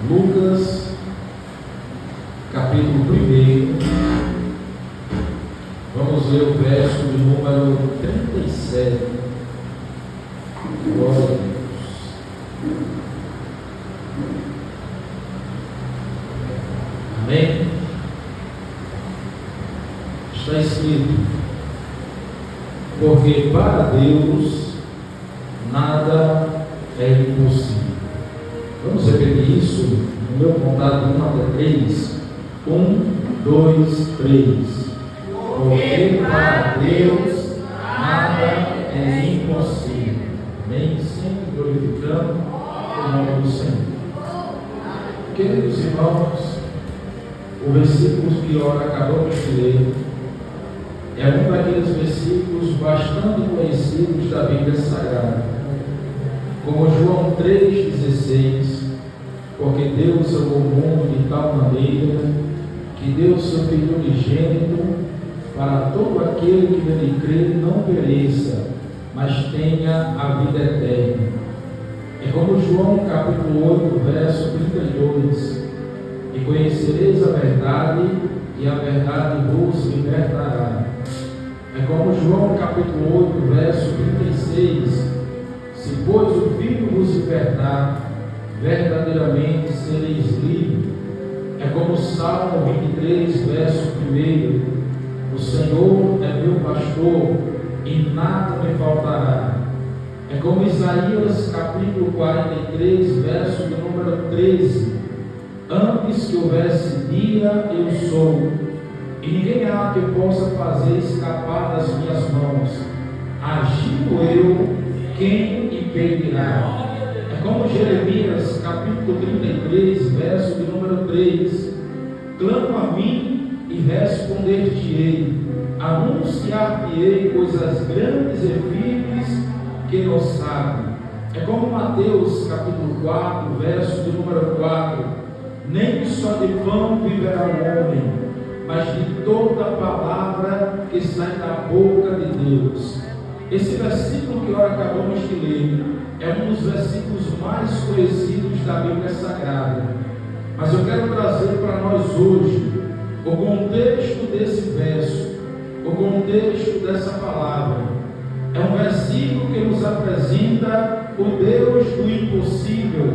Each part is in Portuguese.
Lucas, capítulo 1, vamos ler o verso de número 37. Glória a Deus. Amém? Está escrito: porque para Deus nada é impossível. Vamos repetir isso no meu contato 1 até 3. 1, 2, 3. Porque para Deus nada é impossível. Amém? Sempre glorificando o nome do Senhor. Queridos irmãos, o versículo que ora acabamos de ler é um daqueles versículos bastante conhecidos da Bíblia Sagrada, como João 3,16, porque Deus amou o mundo de tal maneira que deu seu Filho unigênito para todo aquele que nele crê não pereça, mas tenha a vida eterna. É como João capítulo 8, verso 32, e conhecereis a verdade, e a verdade vos libertará. É como João capítulo 8, verso 36, se pois o Filho vos libertar, verdadeiramente sereis livres. É como Salmo 23, verso 1, o Senhor é meu pastor e nada me faltará. É como Isaías capítulo 43, verso de número 13, antes que houvesse dia eu sou, e ninguém há que possa fazer escapar das minhas mãos. Agindo eu, quem impedirá? É como Jeremias capítulo 33, verso de número 3, clamo a mim e responder-te-ei, anunciar-te-ei coisas grandes e firmes que não sabem. É como Mateus capítulo 4, verso de número 4, nem só de pão viverá o homem, mas de toda palavra que sai da boca de Deus. Esse versículo que agora acabamos de ler é um dos versículos mais conhecidos da Bíblia Sagrada, mas eu quero trazer para nós hoje o contexto desse verso, o contexto dessa palavra. É um versículo que nos apresenta o Deus do impossível,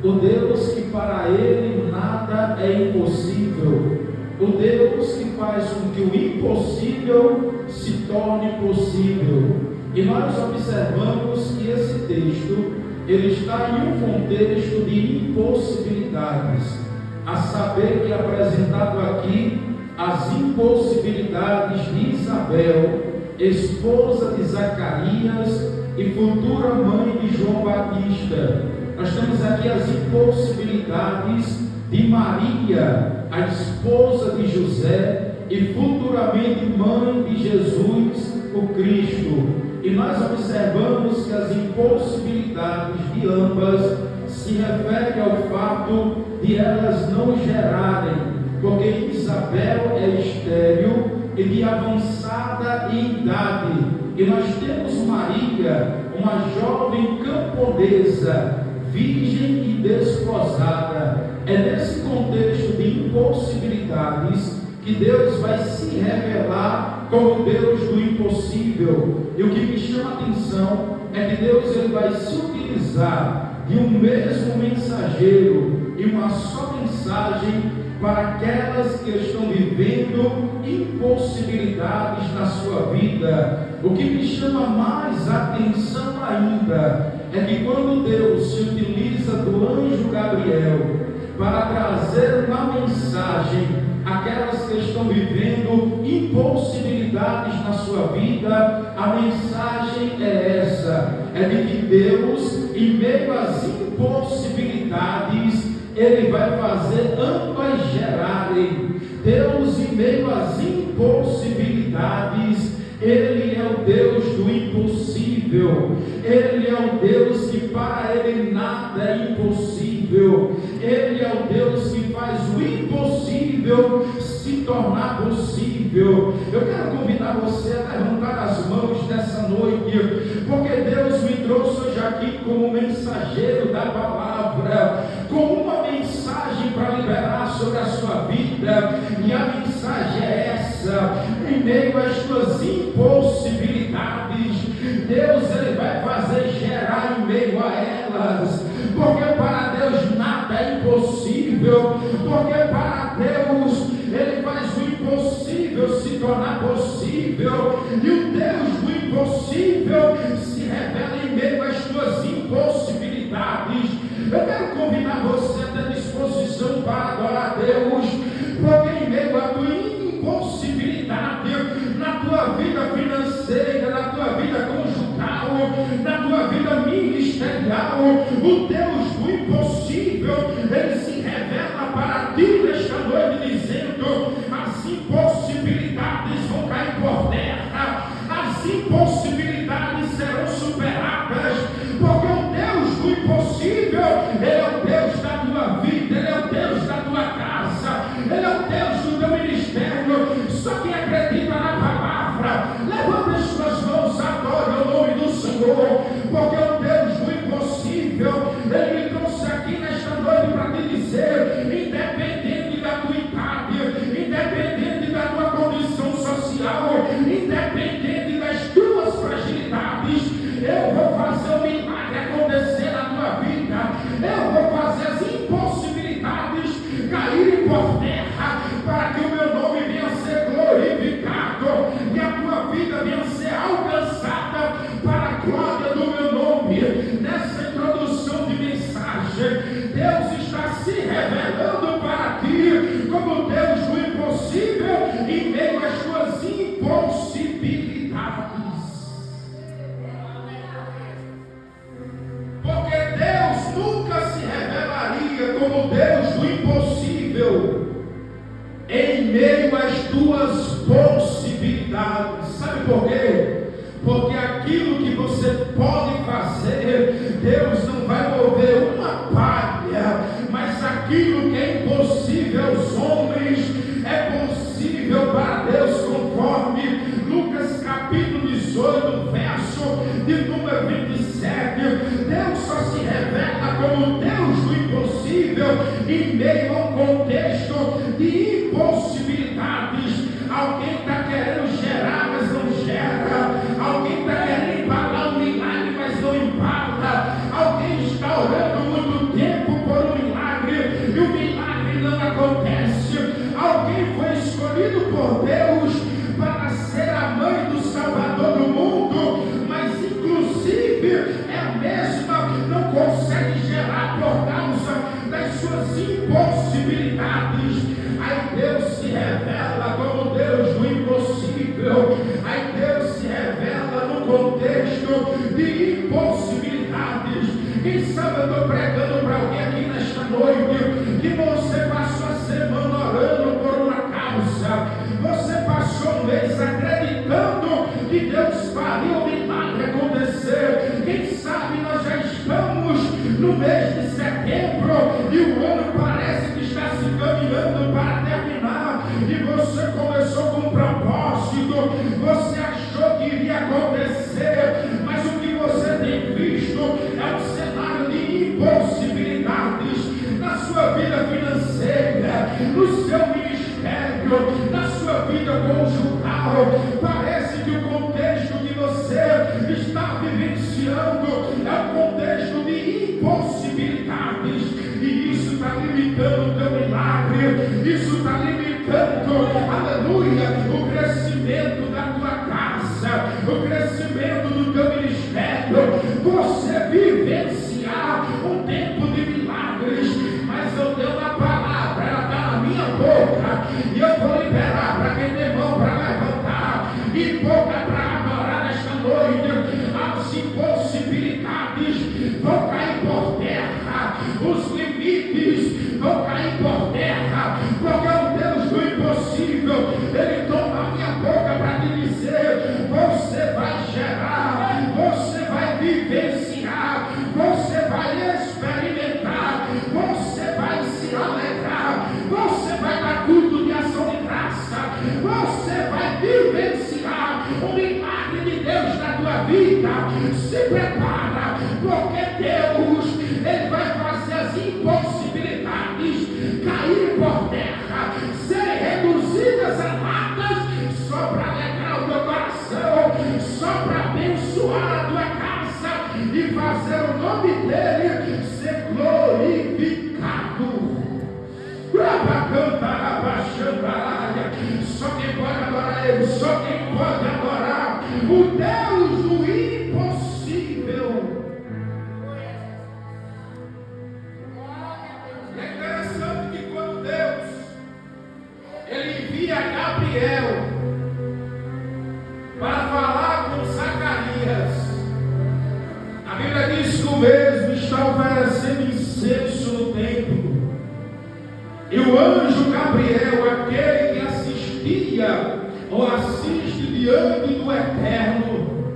o Deus que para Ele nada é impossível, o Deus que faz com que o impossível se torne possível. E nós observamos que esse texto, ele está em um contexto de impossibilidades, a saber que é apresentado aqui as impossibilidades de Isabel, esposa de Zacarias e futura mãe de João Batista. Nós temos aqui as impossibilidades de Maria, a esposa de José e futuramente mãe de Jesus, o Cristo. E nós observamos que as impossibilidades de ambas se referem ao fato de elas não gerarem, porque Isabel é estéril e de avançada idade, e nós temos Maria, uma jovem camponesa, virgem e desposada. É nesse contexto de impossibilidades que Deus vai se revelar como Deus do impossível. E o que me chama a atenção é que Deus ele vai se utilizar de um mesmo mensageiro e uma só mensagem para aquelas que estão vivendo impossibilidades na sua vida. O que me chama mais atenção ainda é que quando Deus se utiliza do anjo Gabriel para trazer uma mensagem àquelas que estão vivendo impossibilidades na sua vida, a mensagem é essa: é de que Deus, em meio às impossibilidades, Ele vai fazer ambas gerarem. Deus, em meio às impossibilidades, Ele é o Deus do impossível. Ele é o Deus que para Ele nada é impossível. Ele é o Deus que faz o impossível se tornar possível. Eu quero convidar você a levantar as mãos nessa noite, porque Deus me trouxe hoje aqui como mensageiro da palavra, com uma mensagem para liberar sobre a sua vida, e a mensagem é essa: em meio às tuas impossibilidades, Deus ele vai fazer gerar em meio a elas, porque para Deus nada é impossível, porque para Deus ele faz o impossível se tornar possível, e o Deus do impossível se revela em meio às tuas impossibilidades. Eu quero convidar você a ter disposição para adorar a Deus, porque em meio à tua impossibilidade, na tua vida financeira, na tua vida conjugal, na tua vida ministerial, o Deus do impossível, ele se revela para ti nesta noite, dizendo: as impossibilidades vão cair por terra, as impossibilidades serão superadas, porque o Deus do impossível, ele é o Deus da tua vida, ele é o Deus da tua casa, ele é o Deus do teu ministério. Só quem acredita na palavra, levanta as suas mãos, adore o nome do Senhor, porque o Deus do impossível, ele me trouxe aqui nesta noite para te dizer: independente da tua idade, independente da tua condição social, independente das tuas fragilidades, eu vou fazer o milagre acontecer na tua vida, eu vou fazer as impossibilidades caírem por terra, para que o meu nome venha a ser glorificado, e a tua vida venha a ser alcançada para a glória do meu nome. Nessa introdução de mensagem, Deus está se revelando para ti como Deus do impossível em meio às tuas impossibilidades. Porque Deus nunca se revelaria como Deus do impossível em meio às tuas possibilidades. Sabe por quê? Porque aquilo que você pode fazer, Deus não vai mover uma palha, mas aquilo que é impossível aos homens é possível para Deus, conforme Lucas capítulo 18, verso de número 27. Deus só se revela como Deus do impossível em meio a um contexto de impossibilidades. Alguém está querendo gerar, mas não gera. Alguém está querendo embalar um milagre, mas não embala. Alguém está orando muito tempo por um milagre e o milagre não acontece. Alguém foi escolhido por Deus para ser a mãe do Salvador do mundo, mas inclusive é a mesma, não consegue gerar por causa das suas impossibilidades. Aí Deus se revela como Deus do impossível. Aí Deus se revela no contexto de impossibilidades. Quem sabe eu estou pregando para alguém aqui nesta noite que você passou a semana orando por uma causa, você passou um mês acreditando que Deus faria o milagre acontecer. Quem sabe nós já estamos no mês de setembro e o ano parece que está se caminhando para terminar, e você começou com um propósito, você achou que iria acontecer, mas o que você tem visto é um cenário de impossibilidades na sua vida financeira, no seu ministério, na sua vida conjugal. Parece que o contexto que você está vivenciando é um contexto de impossibilidades, e isso está limitando o teu milagre, isso está limitando, aleluia, o crescimento da tua casa, o crescimento do teu ministério. Você vivenciar um tempo de milagres, mas eu tenho uma palavra, ela está na minha boca, e eu vou liberar para quem tem mão para levantar e boca para adorar nesta noite. As impossibilidades vão cair por terra, os limites vão cair por terra, porque o Deus do impossível, ele toma a minha boca para te dizer: você vai gerar, você vai vivenciar, você vai experimentar, você vai se alegrar, você vai dar culto de ação de graça, você vai vivenciar o milagre de Deus na tua vida. Se prepara, porque Deus, ele vai fazer as impossibilidades envia Gabriel para falar com Zacarias. A Bíblia diz que o mesmo está oferecendo incenso no templo. E o anjo Gabriel, aquele que assistia ou assiste diante do Eterno,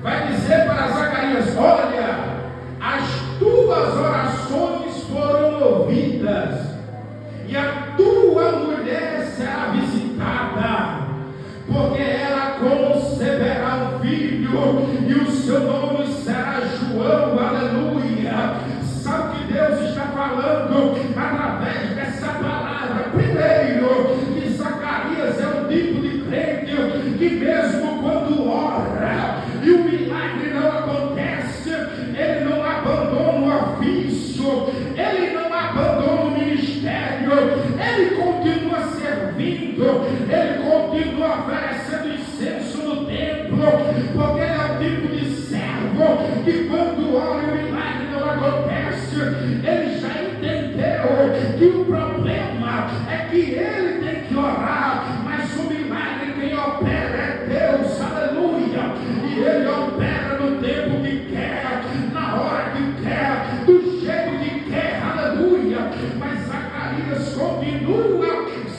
vai dizer para Zacarias: olha, as tuas orações foram ouvidas, e a tua mulher será visitada, porque ela conceberá um filho, e o seu nome será João. Aleluia! Sabe o que Deus está falando através dessa palavra? Primeiro, que Zacarias é um tipo de crente que mesmo quando ora e o milagre não acontece, ele não abandona o ofício, ele não abandona o ministério, ele continua servindo, ele continua oferecendo incenso no templo, porque ele é o tipo de servo que quando ora e o milagre não acontece, ele já entendeu que o problema é que ele tem que orar, mas o milagre quem opera é Deus. Aleluia! E ele opera no tempo que quer, na hora que quer, do jeito que quer. Aleluia! Mas Zacarias continua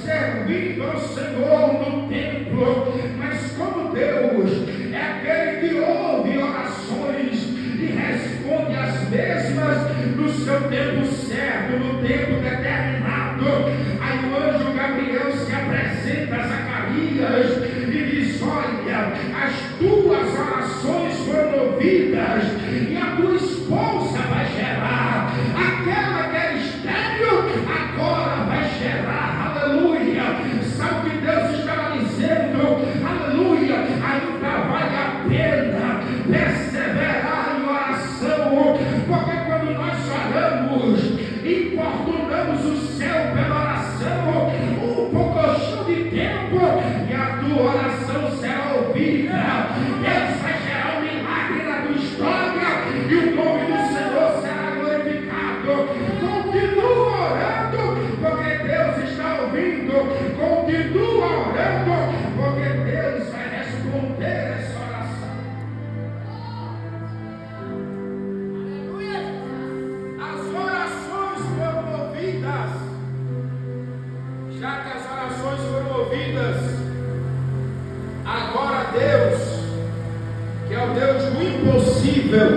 servindo ao Senhor no templo. Mas como Deus é aquele que ouve orações e responde as mesmas no seu tempo certo, no tempo determinado, aí o anjo Gabriel se apresenta a Zacarias e diz: olha, as tuas orações foram ouvidas, e a tua esposa vai gerar, aquela que era estéril agora vai gerar. Aleluia! Sabe o que Deus estava dizendo? Aleluia! Ainda vale a pena perseverar em oração, porque quando nós oramos, importunamos o céu pela oração, um pouquinho de tempo, e a tua oração será ouvida. Deus vai gerar um milagre na tua história, e o nome do Senhor será glorificado. Continua orando, porque Deus está ouvindo. Continua orando, porque Deus vai responder essa oração. As orações foram ouvidas. Já que as orações foram ouvidas, agora Deus, que é o Deus do impossível,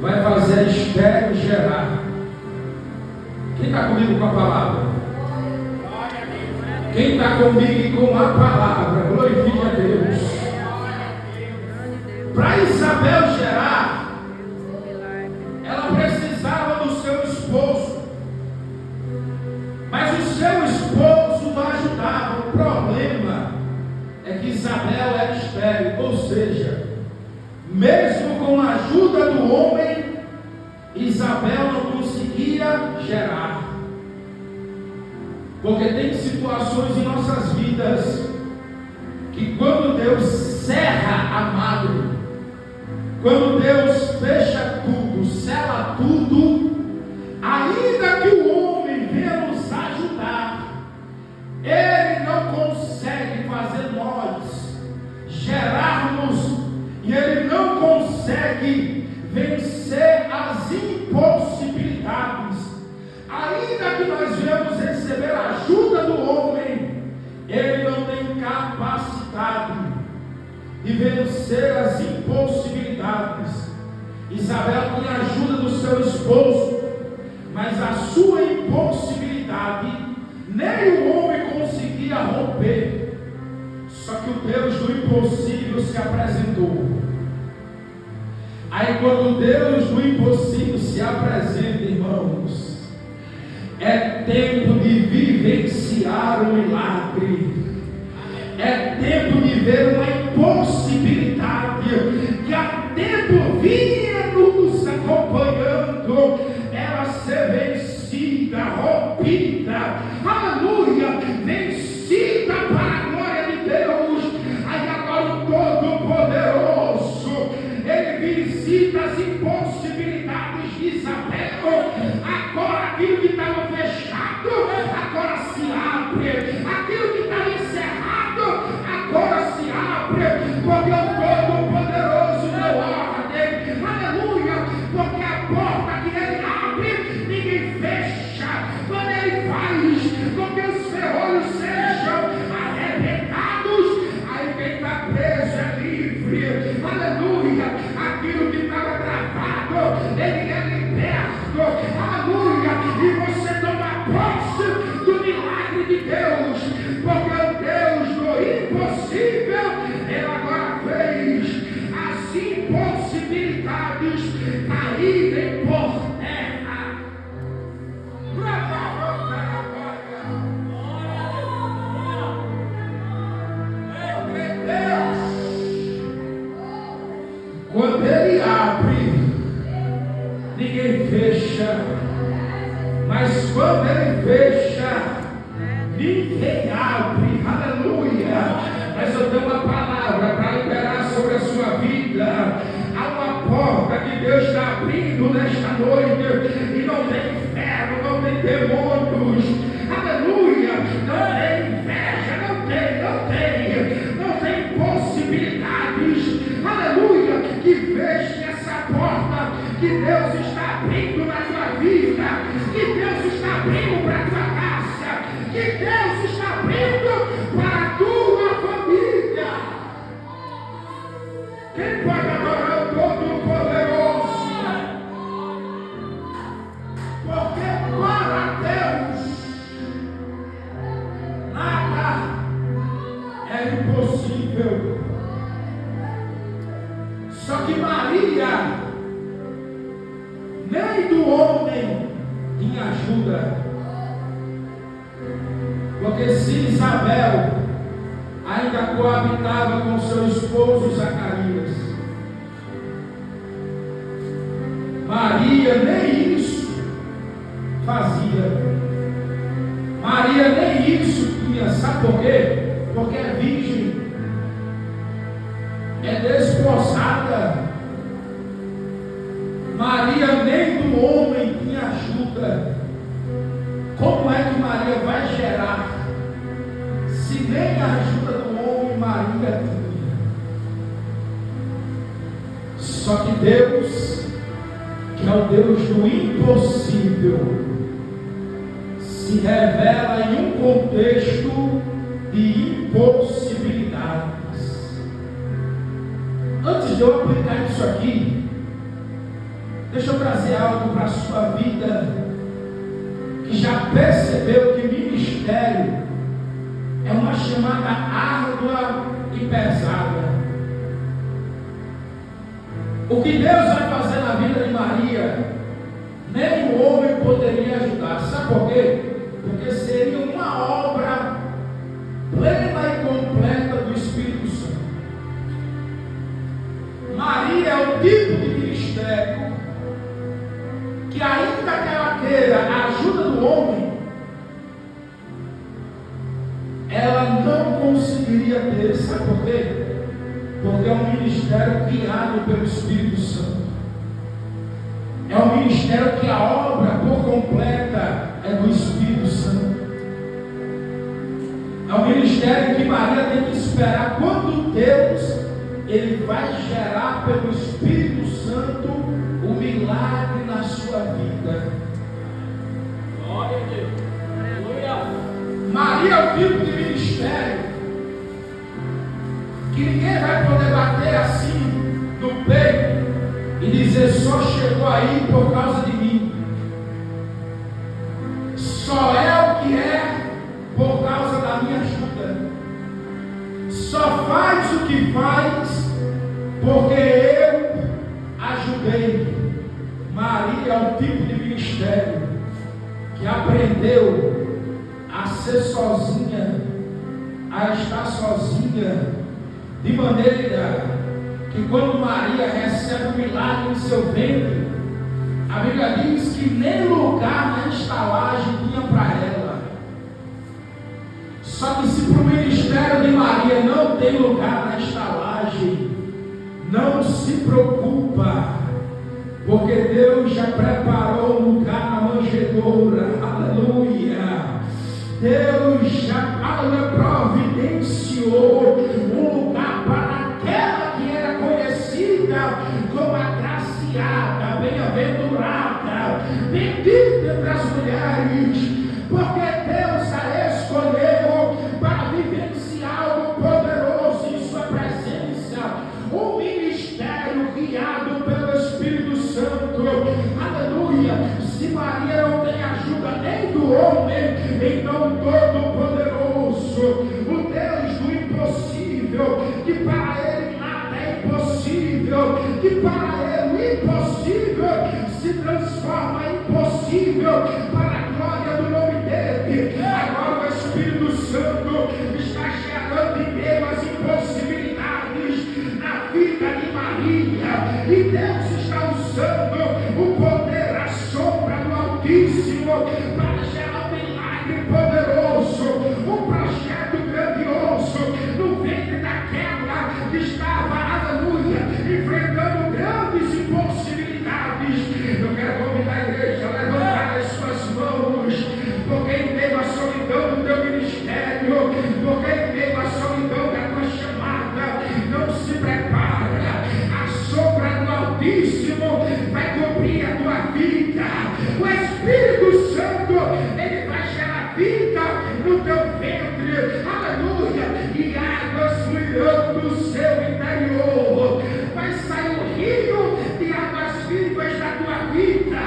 vai fazer estéril gerar. Quem está comigo com a palavra? Quem está comigo com a palavra? Glorifique a Deus. Para Isabel gerar, ela precisava do seu esposo, mas o seu esposo não ajudava. O problema é que Isabel era estéril, ou seja, mesmo com a ajuda do homem, Isabel não conseguia gerar. Porque tem situações em nossas vidas que quando Deus cerra a madre, quando Deus fecha tudo, sela tudo, ainda que o homem venha nos ajudar, ele não consegue fazer nós gerarmos, e ele não consegue vencer as impossibilidades. Ainda que nós venhamos receber a ajuda do homem, ele não tem capacidade de vencer as impossibilidades. Isabel tinha a ajuda do seu esposo, mas a sua impossibilidade nem o homem conseguia romper. Só que o Deus do impossível se apresentou. Aí quando o Deus do impossível se apresenta, irmãos, é tempo de vivenciar o milagre. É tempo de ver uma impossibilidade que há tempo vinha nos acompanhando, ela ser vencida, rompida, aleluia, vencida para a glória de Deus. Aí agora o Todo-Poderoso, ele visita as impossibilidades de Isabel. Agora aquilo que estava fechado, agora se abre. abre, aquilo que está encerrado agora se abre, porque o Todo-Poderoso deu ordem, aleluia, porque a porta que ele abre, ninguém fecha, quando ele faz com que os ferrolhos sejam arrebentados, aí quem está preso é livre, aleluia, aquilo que estava travado, ele é liberto, aleluia, e você toma posse do milagre de Deus, porque o Deus do impossível, ele agora fez as impossibilidades caírem por terra. Quando ele abre, ninguém fecha, mas quando ele fecha, ninguém abre, aleluia. Mas eu tenho uma palavra para liberar sobre a sua vida. Há uma porta que Deus está abrindo nesta noite, e não tem inferno, não tem demônios, aleluia, não tem inveja, não tem possibilidades, aleluia, que fechem essa porta que Deus está abrindo na tua vida, que Deus está abrindo para a tua casa, que Deus está abrindo para a tua família. Quem pode adorar o Todo-Poderoso? Porque para Deus nada é impossível. Só que Maria, nem do homem tinha ajuda, porque se Isabel ainda coabitava com seu esposo Zacarias, Maria nem isso fazia. Maria nem isso tinha. Sabe por quê? Porque é virgem, é desposada. Maria nem do homem tinha ajuda. Como é que Maria vai gerar, se nem a ajuda do homem Maria tinha? Só que Deus, que é o Deus do impossível, se revela em um contexto de impossibilidades. Antes de eu aplicar isso aqui, deixa eu trazer algo para a sua vida, que já percebeu que ministério é uma chamada árdua e pesada. O que Deus vai fazer na vida de Maria, nem o homem poderia ajudar. Sabe por quê? Porque seria uma obra plena e completa do Espírito Santo. Maria é o tipo de ministério que, ainda que ela queira a ajuda do homem, ela não conseguiria ter. Sabe por quê? Porque é um ministério guiado pelo Espírito Santo. É um ministério que a obra por completa é do Espírito Santo. É um ministério que Maria tem que esperar quando Deus ele vai gerar pelo Espírito Santo o milagre na sua vida. Glória a Deus. Aleluia. Maria é o tipo de ministério que ninguém vai poder bater assim no peito e dizer: só chegou aí por causa de mim. Só é o que é por causa da minha ajuda. Só faz o que faz porque eu ajudei. Maria é o tipo de ministério que aprendeu a ser sozinha, a estar sozinha, de maneira que quando Maria recebe o milagre em seu ventre, a Bíblia diz que nem lugar na estalagem tinha para ela. Só que se para o ministério de Maria não tem lugar na estalagem, não se preocupa, porque Deus já preparou um lugar na manjedoura. Aleluia! Deus já providenciou um lugar para aquela que era conhecida como agraciada, bem-aventurada, bendita entre as mulheres, porque Deus a escolheu para vivenciar algo poderoso em sua presença, um ministério guiado pelo Espírito Santo. Aleluia! Se Maria não tem ajuda nem do homem, então Todo-Poderoso, o Deus do impossível, que para ele nada é impossível, que para ele o impossível se transforma em possível para a glória do nome dele. Agora o Espírito Santo está gerando em meio às impossibilidades na vida de Maria, e Deus está usando o poder, a sombra do Altíssimo para gerar um milagre poderoso, um projeto grandioso no ventre daquela que estava, aleluia, enfrentando grandes impossibilidades. Eu quero convidar a igreja a levantar as suas mãos, porque em meio à solidão do teu ministério, porque em meio à solidão da tua chamada, não se prepara, a sombra do Altíssimo vai cobrir a tua vida. O Espírito Santo, ele vai gerar vida no teu ventre, aleluia, e águas fluirão do seu interior. Vai sair um rio de águas vivas da tua vida,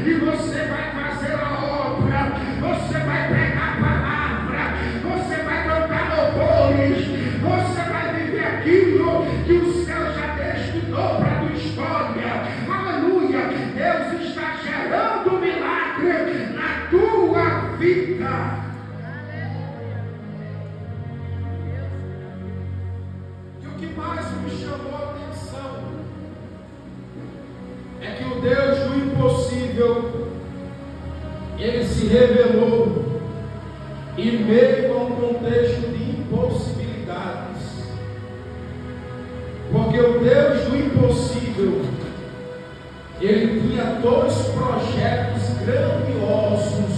e você vai fazer a obra, você vai pregar a palavra, você vai cantar louvores, você vai viver aquilo que o céu já destinou para a tua história. Aleluia! Deus está gerando milagre na tua vida. E o que mais me chamou a atenção é que o Deus do impossível, ele se revelou em meio a um contexto de impossibilidades, porque o Deus do impossível, ele tinha dois projetos grandiosos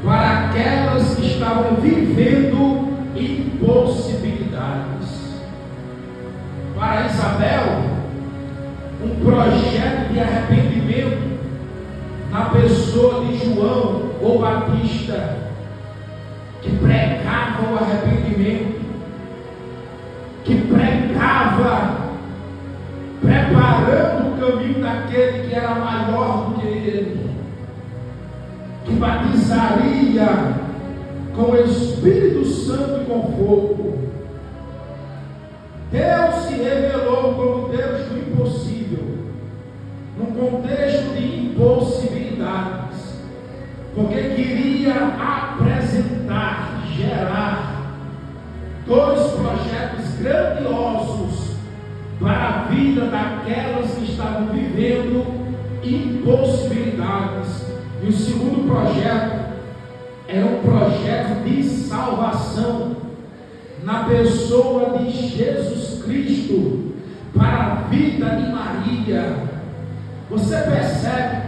para aquelas que estavam vivendo impossibilidades. Para Isabel, um projeto de arrependimento na pessoa de João ou Batista, que pregava o arrependimento, que pregava preparando o caminho daquele que era maior do que ele, que batizaria com o Espírito Santo e com fogo. Deus se revelou como Deus do impossível, num contexto de impossibilidades, porque queria apresentar, gerar dois projetos grandiosos para a vida daquelas que estavam vivendo impossibilidades. E o segundo projeto era um projeto de salvação na pessoa de Jesus Cristo para a vida de Maria. Você percebe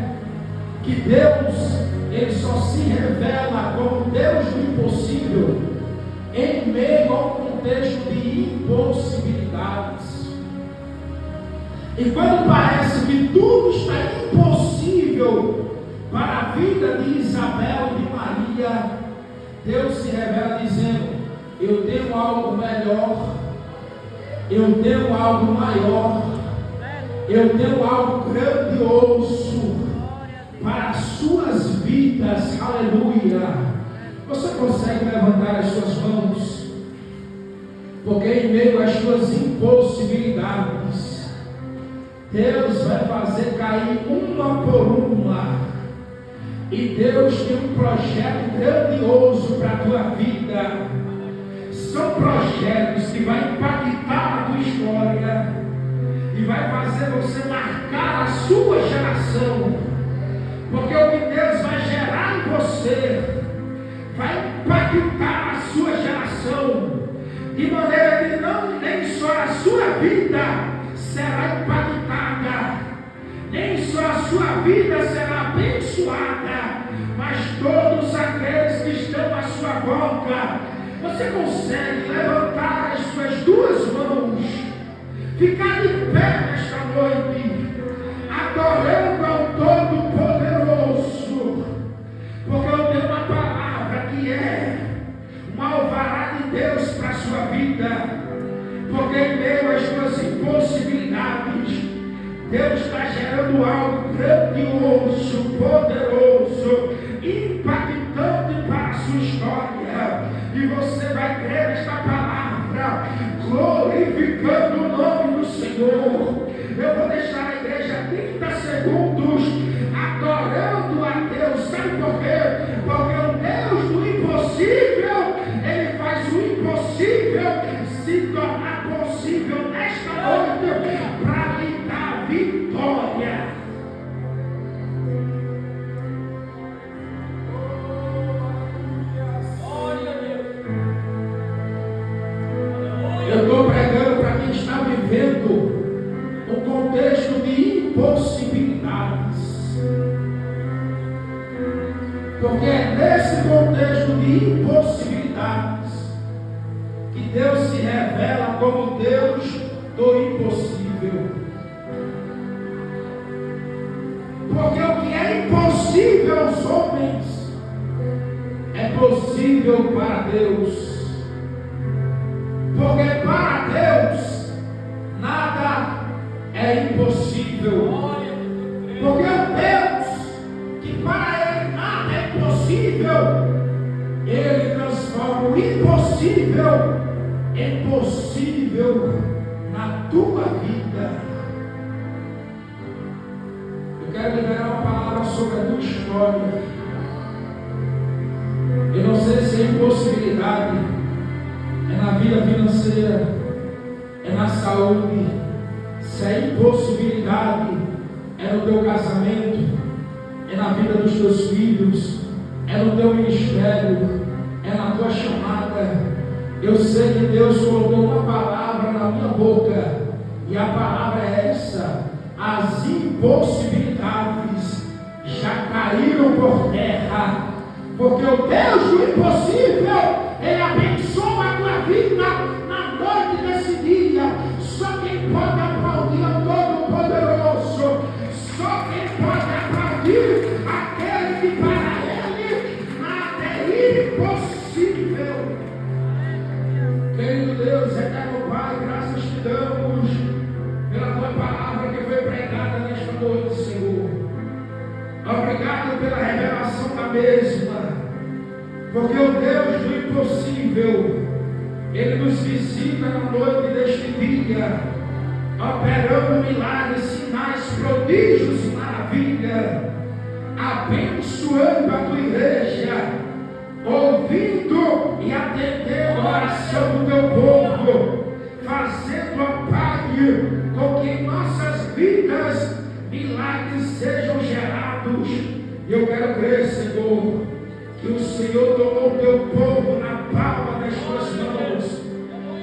que Deus, ele só se revela como Deus do impossível em meio a um contexto de impossibilidades. E quando parece que tudo está impossível para a vida de Isabel e de Maria, Deus se revela dizendo: eu tenho algo melhor, eu tenho algo maior, eu tenho algo grandioso para as suas vidas. Aleluia! Você consegue levantar as suas mãos? Porque em meio às suas impossibilidades, Deus vai fazer cair uma por uma. E Deus tem um projeto grandioso para a tua vida. São projetos que vai impactar a tua história e vai fazer você marcar a sua geração. Porque o que Deus vai gerar em você vai impactar a sua geração, de maneira que não nem só a sua vida será impactada, nem só a sua vida será abençoada, mas todos aqueles que estão à sua volta, você consegue levantar as suas duas mãos, ficar de pé nesta noite, adorando ao Todo-Poderoso, porque eu tenho uma palavra que é um alvará de Deus para a sua vida, porque em meio às suas impossibilidades, Deus está gerando algo grandioso, poderoso, impactante para a sua história. E você vai crer nesta palavra, glorificando o nome do Senhor. Eu vou deixar a igreja 30 segundos adorando a Deus. Sabe por quê? Porque o Deus do impossível, Ele faz o impossível se tornar possível nesta noite para lhe dar vitória. Eu estou pregando para quem está vivendo um contexto de impossibilidades, porque é nesse contexto de impossibilidades que Deus se revela como Deus do impossível. Porque o que é impossível aos homens é possível para Deus. Porque para Deus nada é impossível. Porque o Deus que para Ele nada é impossível, Ele transforma o impossível em possível na tua vida. Eu quero liberar uma palavra sobre a tua história. Eu não sei se é impossibilidade é na vida financeira, é na saúde, se é impossibilidade é no teu casamento, é na vida dos teus filhos, é no teu ministério, é na tua chamada. Eu sei que Deus colocou uma palavra na minha boca, e a palavra é essa: as impossibilidades já caíram por terra, porque o Deus do impossível, Ele abençoa a tua vida na noite desse dia. Só quem pode aplaudir é o Todo-Poderoso. Só quem pode aplaudir aquele que para Ele nada é impossível. Querido Deus, eterno Pai, graças te damos pela tua palavra que foi pregada nesta noite, Senhor. Obrigado pela revelação da mesma. Porque o Deus do impossível, Ele nos visita na noite deste dia, operando milagres, sinais, prodígios e maravilha, abençoando a tua igreja, ouvindo e atendendo a oração do teu povo, fazendo, ó Pai, com que em nossas vidas milagres sejam gerados. Eu quero crer, Senhor, que o Senhor tomou o teu povo na palma das tuas mãos,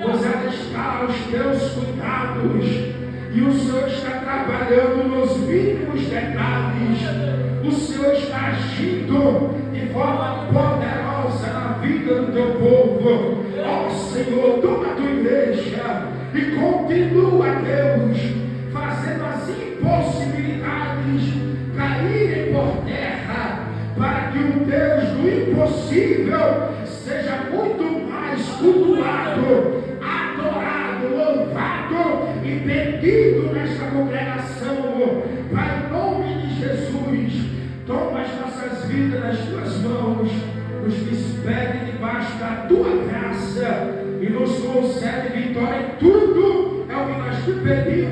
pois ela está aos teus cuidados, e o Senhor está trabalhando nos mínimos detalhes. O Senhor está agindo de forma poderosa na vida do teu povo. Ó Senhor, toma a tua igreja e continua, Deus, fazendo as impossibilidades caírem por terra, para que o Deus do impossível seja muito mais cultuado, adorado, louvado e bendito nesta congregação. Pai, em nome de Jesus, toma as nossas vidas nas tuas mãos, nos despede debaixo da tua graça e nos concede vitória em tudo. É o que nós te pedimos.